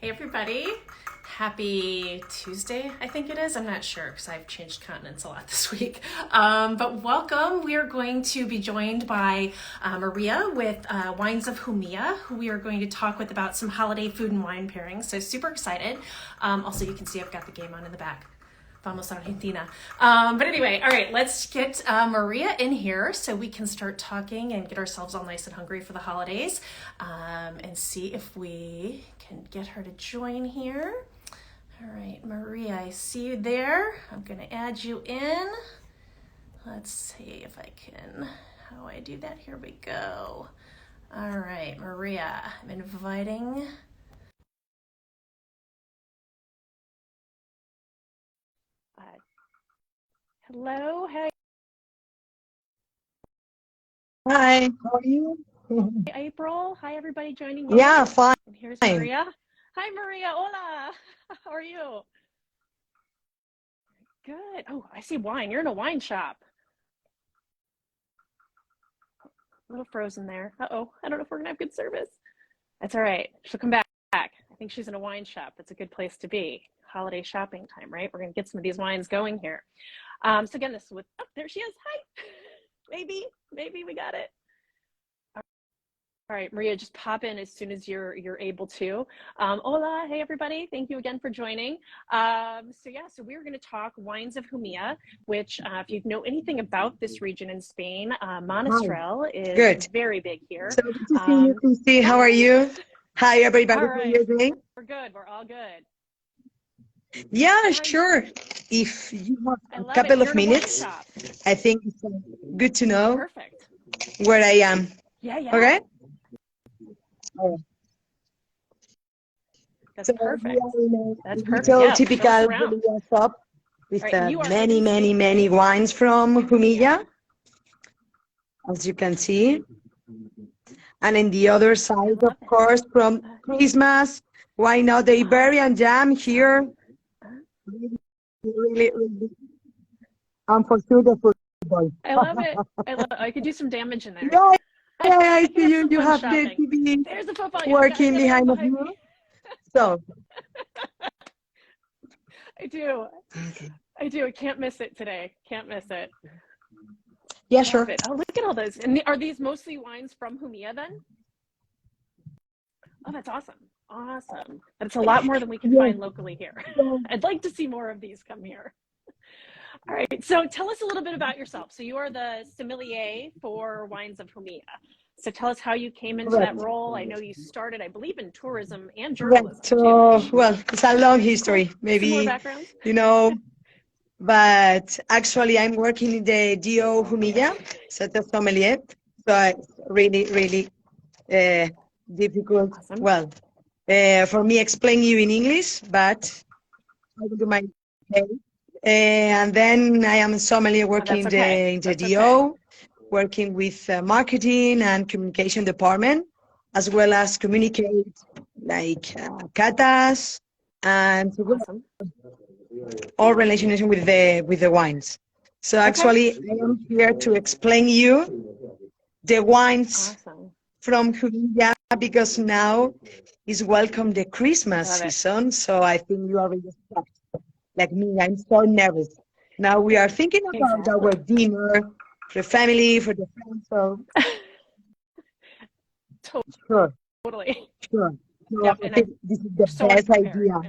Hey everybody, happy Tuesday, I think it is. I'm not sure because I've changed continents a lot this week. But welcome. We are going to be joined by Maria with Wines of Jumilla, who we are going to talk with about some holiday food and wine pairings. So super excited. Also, you can see I've got the game on in the back. Vamos Argentina. But anyway, all right, let's get Maria in here so we can start talking and get ourselves all nice and hungry for the holidays, and see if we can get her to join here. All right, Maria, I see you there. I'm going to add you in. Let's see if I can, how do I do that? Here we go. All right, Maria, I'm inviting. Hello, hey. Hi, how are you? April. Hi, everybody joining me. Yeah, fine. And here's Maria. Hi, Maria. Hola. How are you? Good. Oh, I see wine. You're in a wine shop. A little frozen there. Uh-oh. I don't know if we're going to have good service. That's all right. She'll come back. I think she's in a wine shop. That's a good place to be. Holiday shopping time, right? We're going to get some of these wines going here. So again, this is with, oh, there she is. Hi. Maybe we got it. All right, Maria, just pop in as soon as you're able to. Hola, hey everybody, thank you again for joining. So we're going to talk Wines of Jumilla, which if you know anything about this region in Spain, Monastrell is Good. very big here. So good to see you, Christy. How are you? Hi, everybody. All right. How are you doing? We're good. We're all good. Yeah, sure. If you have a couple of minutes, I think it's good to know Perfect. where I am. Yeah. Okay? That's perfect. That's perfect. So typical Jumilla shop with many wines from Jumilla, as you can see. And in the other side, of course, from Christmas, why not the Iberian jam here? Really. And for sure the football. I love it. I could do some damage in there. Yeah, I see you. You have the TV There's the football. working behind of you. So. I do. I can't miss it today. Can't miss it. Yeah, sure. Oh, look at all those. And are these mostly wines from Jumilla then? Oh, that's awesome. Awesome. That's a lot more than we can find locally here. I'd like to see more of these come here. All right. So tell us a little bit about yourself. So you are the sommelier for Wines of Jumilla. So tell us how you came into that role. I know you started, I believe, in tourism and journalism. So, well, it's a long history, maybe, but actually I'm working in the DO Jumilla, Centre Sommelier. So it's really difficult. Awesome. Well, for me explain you in English, but I will do my best. And then I am a sommelier working in the DO, working with marketing and communication department, as well as communicate like catas and all relationship with the wines. So actually I am here to explain you the wines from Jumilla, because now is welcome the Christmas season. So I think you are really shocked. Like me, I'm so nervous. Now we are thinking about our dinner for the family, for the friends. So Totally. Sure. So I think this is the best idea.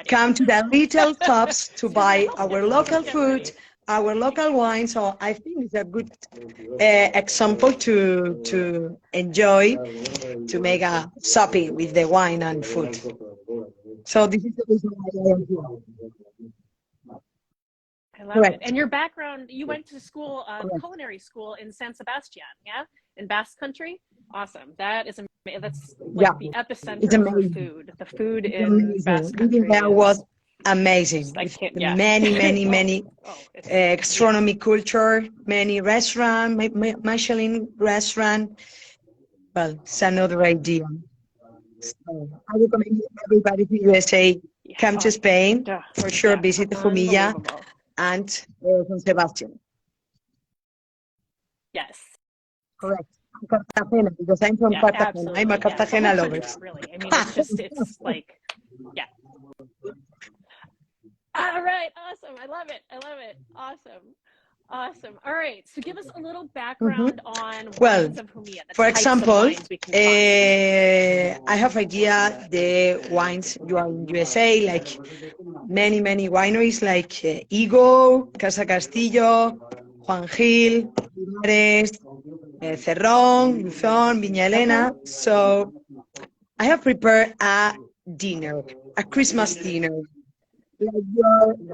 Come to the little shops to buy our local food, our local wine. So I think it's a good example to enjoy, to make a shopping with the wine and food. So this is the reason why I am here. I love it. And your background, you went to school, culinary school in San Sebastian, yeah? In Basque Country? Awesome. That's like the epicenter for food. The food in Basque Country that was amazing. Many gastronomy culture, many restaurant, Michelin restaurant. Well, it's another idea. So I recommend everybody to USA come to Spain, for sure visit Jumilla and San Sebastian. Yes. Correct. Cartagena, because I'm from Cartagena. I'm a Cartagena lover. Really. I mean, it's like Yeah. All right. Awesome. I love it. I love it. Awesome. Awesome. All right. So give us a little background on Well, wines of Jumilla, the for types of example, wines we can find. I have idea the wines you are in USA, like many wineries like Ego, Casa Castillo, Juan Gil, Linares, Cerrón, Luzón, Viña Elena. So I have prepared a dinner, a Christmas dinner.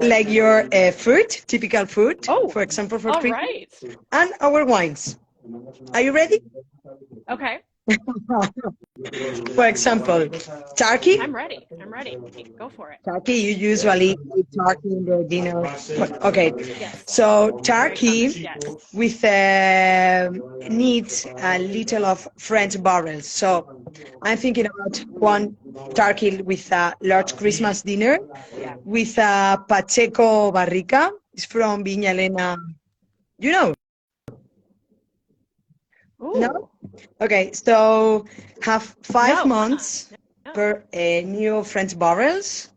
Like your food, typical food, Oh, for example, for all Christmas, right. and our wines. Are you ready? Okay. For example, turkey. I'm ready. I'm ready. Go for it. Turkey, you usually eat turkey in the dinner. Okay, Yes. so turkey Yes. with needs a little of French barrels. So I'm thinking about one turkey with a large Christmas dinner Yeah. with a Pacheco Barrica. It's from Viña Elena. You know? Ooh. No? Okay, so have 5 No, months no. per new French barrels,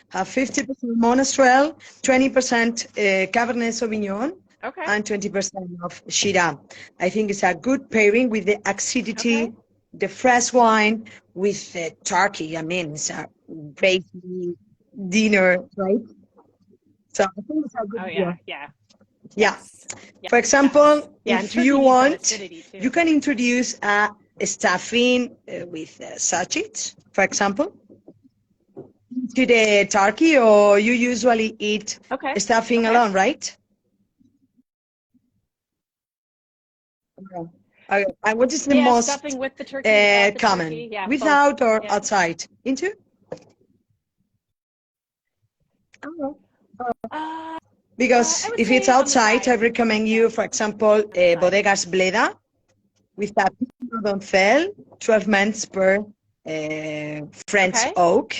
have 50% Monastrell, 20% Cabernet Sauvignon, Okay. and 20% of Shiraz. I think it's a good pairing with the acidity, the fresh wine with the turkey. I mean, it's a great dinner, right? So I think it's a good Oh, deal. yeah. Yeah. Yes. For example, Yeah, and if turkey you needs that want, acidity too. you can introduce a stuffing with sausage, for example, to the turkey, or you usually eat Okay. stuffing Okay. alone, right? Okay. And what is the Yeah, most stuffing with the turkey, without the common, turkey. Yeah, without both. or Yeah. outside? Into? I Because would if it's say on the outside, I side. recommend you, for example, On the side. Bodegas Bleda with a Pinot Doncel, 12 months per French Okay. oak.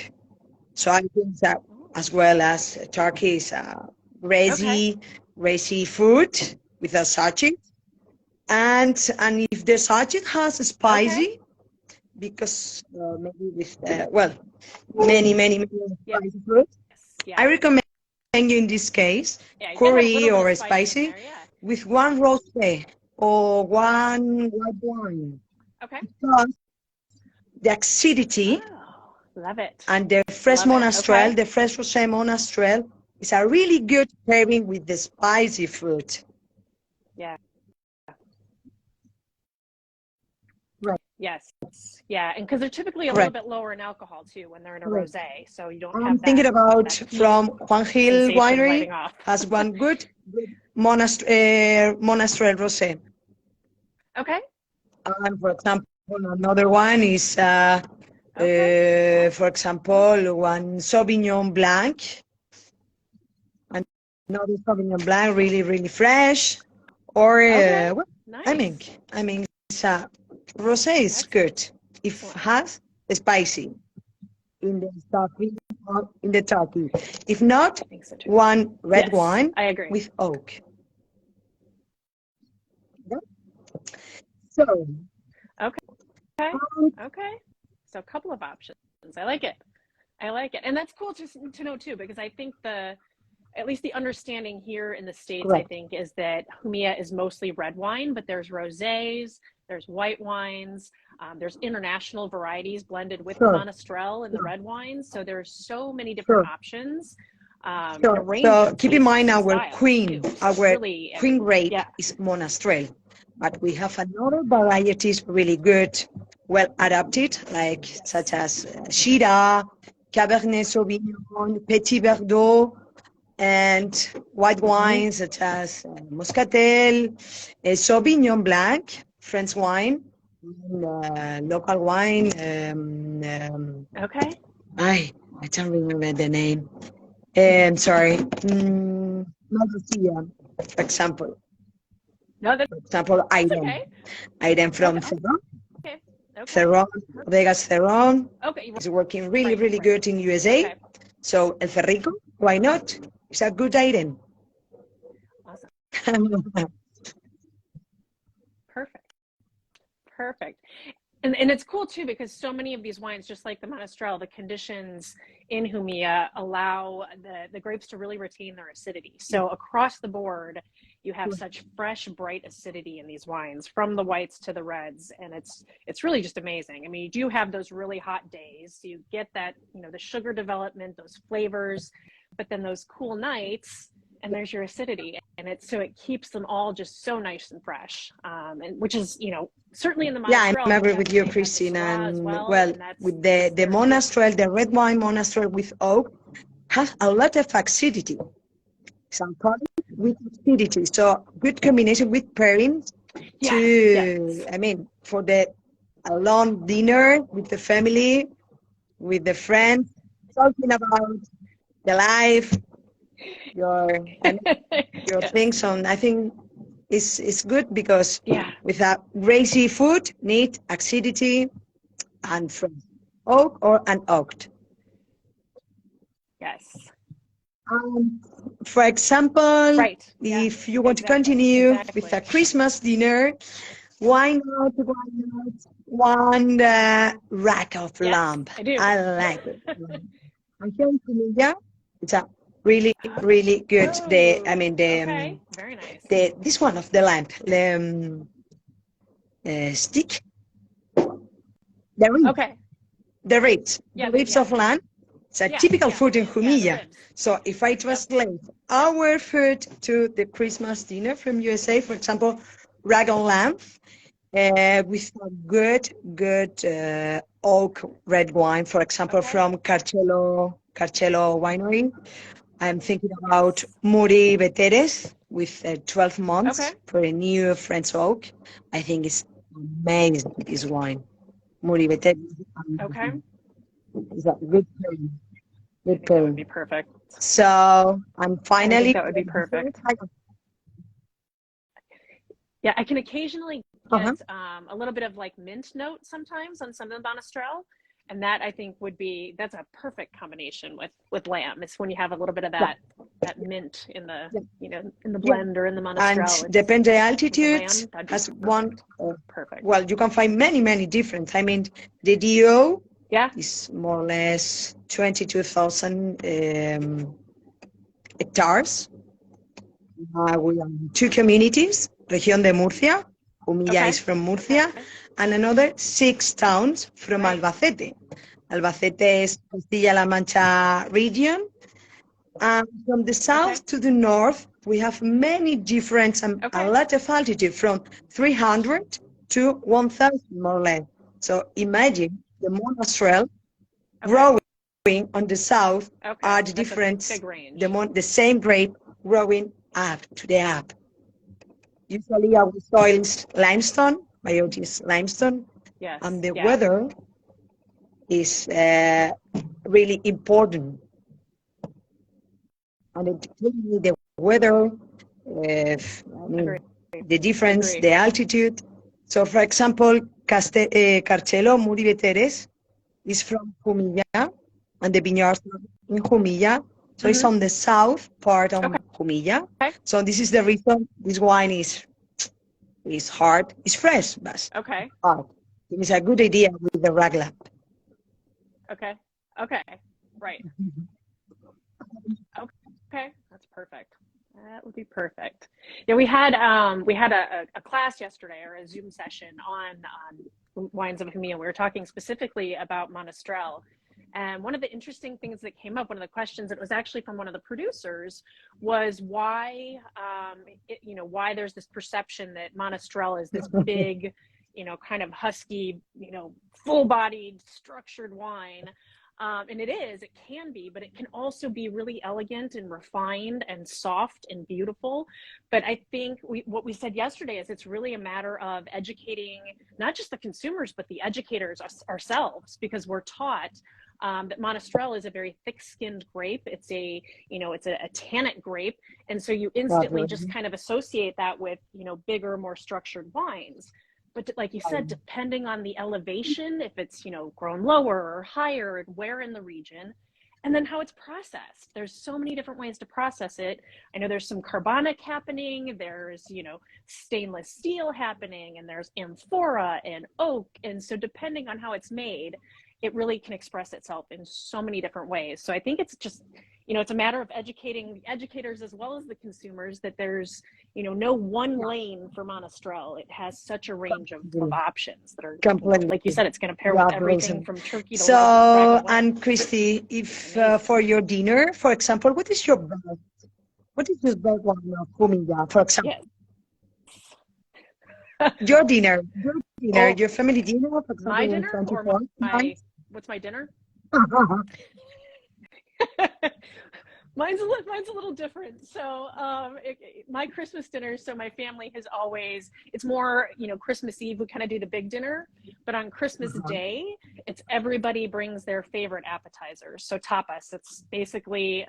So I think that as well as turkey is a racy food with a sausage. And if the sausage has spicy, because maybe with, many Yep. spicy food, Yeah. I recommend you in this case, Yeah, you gotta have a curry little bit or of spice in spicy, there. Yeah. with one rosé or one white wine. Okay. Because the acidity Oh, love it. and the fresh Love it. Monastrell, Okay. the fresh rosé Monastrell, is a really good pairing with the spicy food. Yeah. Right. Yes. Yeah, and because they're typically a little Correct. bit lower in alcohol too when they're in a Correct. rosé, so you don't I'm have thinking that about heat from Juan Gil sensation Winery letting off. has one good Monastrell rosé. Okay. And for example, another one is, Okay. for example, one Sauvignon Blanc. Another Sauvignon Blanc, really fresh. Or, Okay. well, Nice. I mean, it's a rosé is Excellent. good if has spicy in the stuffing or in the turkey. If not, I think so too. one red Yes, wine I agree. with oak. So, Okay. Okay. So a couple of options. I like it. And that's cool to know too, because I think at least the understanding here in the States, correct. I think, is that Jumilla is mostly red wine, but there's rosés, there's white wines, there's international varieties blended with the Sure. Monastrell and the red wines. So there's so many different Sure. options. And a Sure. range So of keep in mind tastes and our styles, queen, too. So our really, queen grape yeah. is Monastrell, but we have another varieties really good, well adapted, like such as Shiraz, Cabernet Sauvignon, Petit Verdot, and white wines such as Muscatel, Sauvignon Blanc, French wine, local wine. Okay. I don't remember the name. Sorry. Malvasia, for example. No, that's For example, okay. Item from Okay. Cerrón. Okay. Cerrón, Bodegas Cerrón. Okay. It's working really Right. good in USA. Okay. So El Ferrico, why not? It's a good item. Awesome. Perfect. And it's cool too because so many of these wines, just like the Monastrell, the conditions in Jumilla allow the grapes to really retain their acidity. So across the board, you have such fresh, bright acidity in these wines, from the whites to the reds, and it's really just amazing. I mean, you do have those really hot days, so you get that, you know, the sugar development, those flavors, but then those cool nights, and there's your acidity, and it keeps them all just so nice and fresh, and which is, you know, certainly in the Monastrell. I'm agree with you, Christine. And well, with the Monastrell, the red wine Monastrell with oak has a lot of acidity. Some with acidity, so good combination with pairings I mean, for a long dinner with the family, with the friends, talking about the life, your things on. I think it's good because without crazy food, need acidity and fresh oak or an oaked. Yes. For example, if you want to continue with a Christmas dinner, why not one rack of lamb? I like it. And here in Colombia, it's a really good. Very nice. This one of the lamp, stick. The ribs. The ribs. The ribs of lamb. It's a typical food in Jumilla. So if I translate our food to the Christmas dinner from USA, for example, rag on lamb, with a good oak red wine, for example, from Carcelo Winery. I'm thinking about Muri Veteres with 12 months for a new French oak. I think it's amazing, this wine. Muri Veteres. It's a good pairing. Good pairing. That would be perfect. So I'm finally. That would be perfect. Yeah, I can occasionally get a little bit of like mint note sometimes on some of the Monastrell, and that I think that's a perfect combination with lamb. It's when you have a little bit of that mint in the in the blend or in the Monastrell. And depends the altitude. As one perfect. Well, you can find many different. I mean, the DO is more or less 22,000 hectares. We have 2 communities. Región de Murcia, Jumilla is from Murcia, and another 6 towns from Albacete. Albacete is Castilla-La Mancha region. And from the south to the north, we have many different, a lot of altitude from 300 to 1,000 more or less. So imagine the Monastrell growing on the south are the different, the same grape growing up to the up. Usually our soil is limestone, biota is limestone, and the weather is really important. And the weather, the difference, the altitude. So, for example, Carcelo Muri Veteres is from Jumilla, and the vineyards in Jumilla. So it's on the south part of Jumilla. So this is the reason this wine is hard. It's fresh, but hard. It's a good idea with the raglan. Right. That's perfect. That would be perfect. Yeah, we had a class yesterday, or a Zoom session on wines of Jumilla. We were talking specifically about Monastrell. And one of the interesting things that came up, one of the questions that was actually from one of the producers, was why, why there's this perception that Monastrell is this big, kind of husky, full-bodied, structured wine. And it can be, but it can also be really elegant and refined and soft and beautiful. But I think what we said yesterday is it's really a matter of educating not just the consumers, but the educators ourselves, because we're taught that Monastrell is a very thick-skinned grape. It's a tannic grape. And so you instantly just kind of associate that with, bigger, more structured wines. But like you said, depending on the elevation, if it's, grown lower or higher and where in the region, and then how it's processed. There's so many different ways to process it. I know there's some carbonic happening, there's, stainless steel happening, and there's amphora and oak. And so depending on how it's made, it really can express itself in so many different ways. So I think it's just, it's a matter of educating the educators as well as the consumers that there's, no one lane for Monastrell. It has such a range of options that are, like you said, it's going to pair with everything from turkey to so, and Christy, if for your dinner, for example, what is your best one of Humilla, for example? Yes. Your dinner, your family dinner, for example, my dinner or what's my dinner? Mine's a little different. So my Christmas dinner, so my family has always, it's more, Christmas Eve, we kind of do the big dinner, but on Christmas Day, it's everybody brings their favorite appetizers. So tapas, it's basically,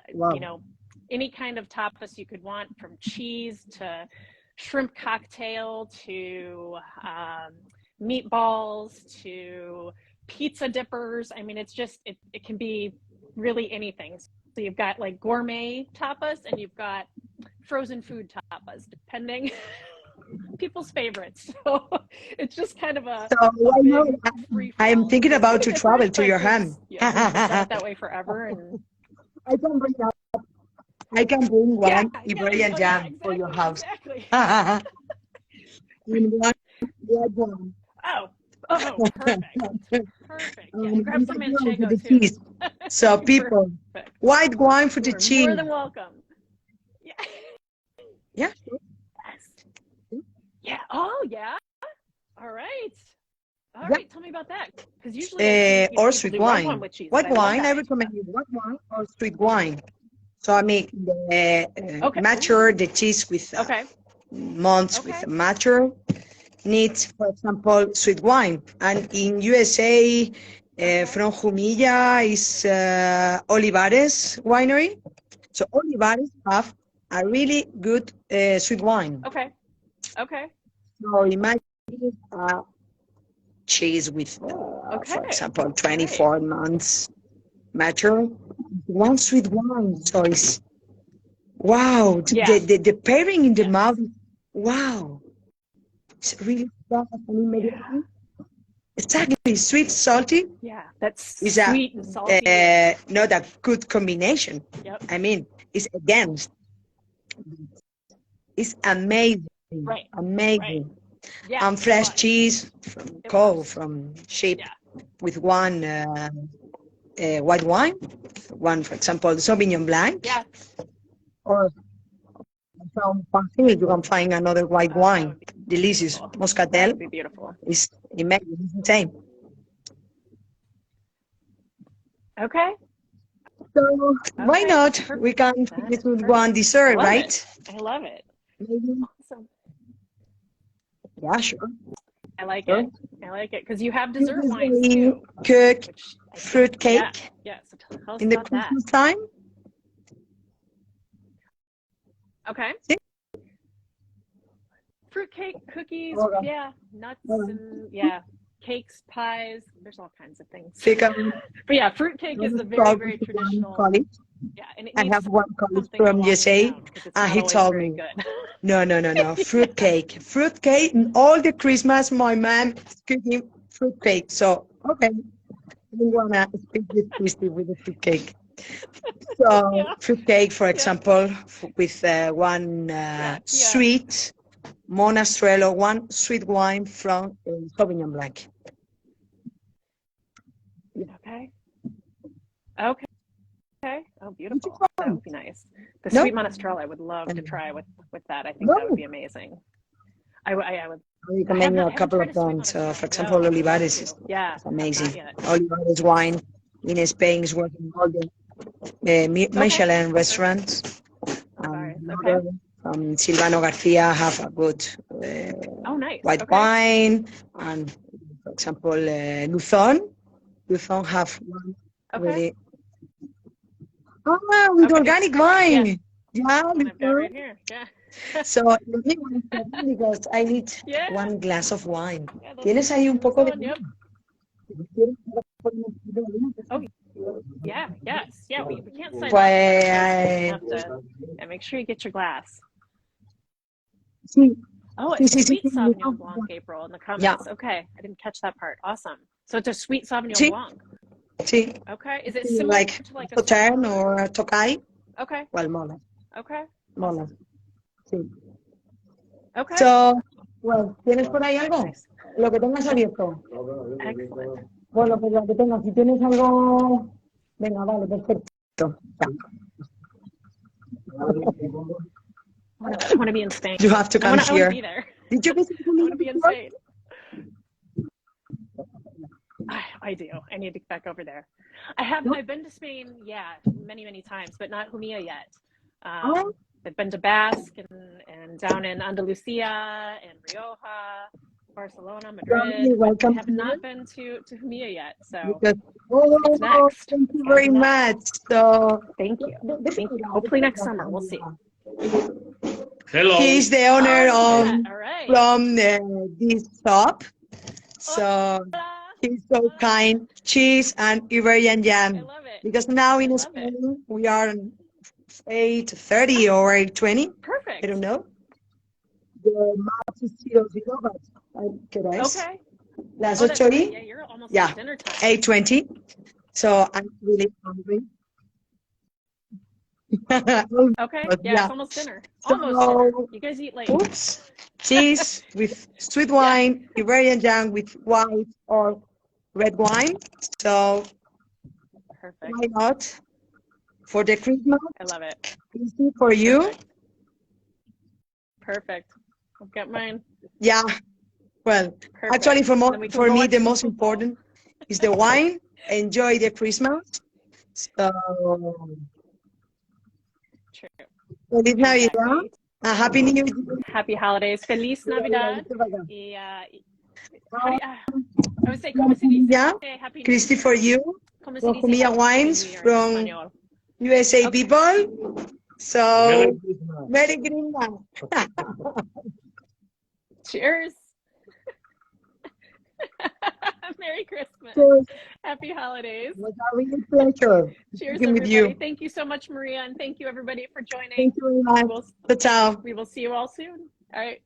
any kind of tapas you could want, from cheese to shrimp cocktail to meatballs to pizza dippers. I mean, it's just, it can be really anything. So you've got like gourmet tapas and you've got frozen food tapas, depending people's favorites. So it's just kind of I'm thinking about to travel to your home. That way forever. And I can bring one Iberian jam for your house. Exactly. Oh, perfect. Perfect. Yeah, grab some manchego too. So people, white wine for the cheese. More than welcome. Yeah. Yeah. Yes. Yeah. Oh, yeah. All right. All right. Tell me about that. Because usually or sweet wine. White wine. I recommend you white wine or sweet wine. So I make mature the cheese with months with mature. Needs, for example, sweet wine, and in USA from Humilla is Olivares winery. So Olivares have a really good sweet wine. Okay. So imagine cheese with, for example, 24 months mature. One sweet wine, so it's wow. The pairing in the mouth, wow. It's really exactly sweet, salty. Yeah, that's sweet and salty. Not a good combination. Yep. I mean, it's against. It's amazing. Right. Amazing. Right. Yeah, and fresh cheese from sheep with one white wine. One, for example, Sauvignon Blanc. Yeah. Or you can find another white wine. Delicious. Moscatel. That would be beautiful. It's amazing. It's the same. Okay. So why not? We can finish with one dessert, right? I love it. Awesome. Yeah, sure. I like it. I like it because you have dessert wines too. Cook fruit cake. Yeah. So tell us in the about Christmas time. Okay. Fruitcake, cookies, nuts, and cakes, pies. There's all kinds of things. But yeah, fruitcake is a very, very traditional. Yeah, and I have one colleague from USA, and he told me, no, fruitcake. All the Christmas, my mom is cooking fruitcake. So, okay, I want to speak with Christy with the fruitcake. So, fruitcake, for example, with one sweet Monastrell, one sweet wine from Sauvignon Blanc. Okay. Oh, beautiful. That would be nice. The sweet Monastrell, I would love to try with that. I think that would be amazing. I would. I recommend a couple of them. For example, Olivares is amazing. Olivares wine in Spain is working all the Michelin restaurants. Silvano Garcia have a good white wine, and for example, Luzon have one really with organic wine. Right here. So because I need one glass of wine. ¿Tienes ahí un poco de? Yeah, yes. Yeah, we can't sign off. Pues, Have to, and make sure you get your glass. sí, Oh, sí, it's sí, sí, sweet sí, Sauvignon Blanc, April, in the yeah, comments. Okay, I didn't catch that part. Awesome. So it's a sweet Sauvignon sí, Blanc. sí. Okay, is it similar Like to like a Sautern Sauvignon? or a Tokai. Okay, Well, molas, okay, molas, awesome. sí. Okay, So, well, ¿tienes por ahí algo? nice. Lo que tengas abierto. Excellent. Bueno, pues lo que tengas. Si tienes algo... Venga, vale, perfecto. Ya. I want to be in Spain. You have to I come want to here. be there. Did you visit I want to Humilla be in before? Spain. I do. I need to get back over there. I've been to Spain, yeah, many times, but not Jumilla yet. Oh. I've been to Basque and down in Andalusia and Rioja, Barcelona, Madrid. Welcome I have not been to Jumilla yet, so because, it's next. thank you Gotta very be next. much. So, Thank you. Thank you. Hopefully next summer. We'll see. Hello. he's the owner Oh, of all right. from this shop. So Hola. he's so kind. Cheese and Iberian I jam. love it. Because now I in love Spain we are on 8:30 or 8:20. Perfect. I don't know. The match is 0-0, but ¿qué hora es? Okay. Las Oh, that's 8:00 right. Yeah, you're almost Yeah. at dinner time. 8:20. So I'm really hungry. Okay. But Yeah, yeah. it's almost dinner. So- Almost dinner. You guys eat late. Oops. Cheese with sweet wine, Iberian jam with white or red wine. So Perfect. why not? For the Christmas, I love it. easy for you. Perfect. Perfect. I've got mine. Yeah. Well, Perfect. actually, Then we can for go me, watch the some most football. important is the wine. Enjoy the Christmas. So, True. Feliz Navidad. Exactly. Happy New Year. Happy holidays. Feliz Navidad. Y, how do you, I would say, ¿cómo se dice? Yeah. Happy New Christy Year. for you. ¿Cómo se From dice Jumilla Happy Wines New Year en from español? USA Okay. people. So, Merry Christmas. Cheers. Merry Christmas. Cheers. Happy holidays. It was a real pleasure Cheers, speaking with everybody. you. Thank you so much, Maria, and thank you, everybody, for joining. Thank you very much. Ciao. We will see you all soon. All right.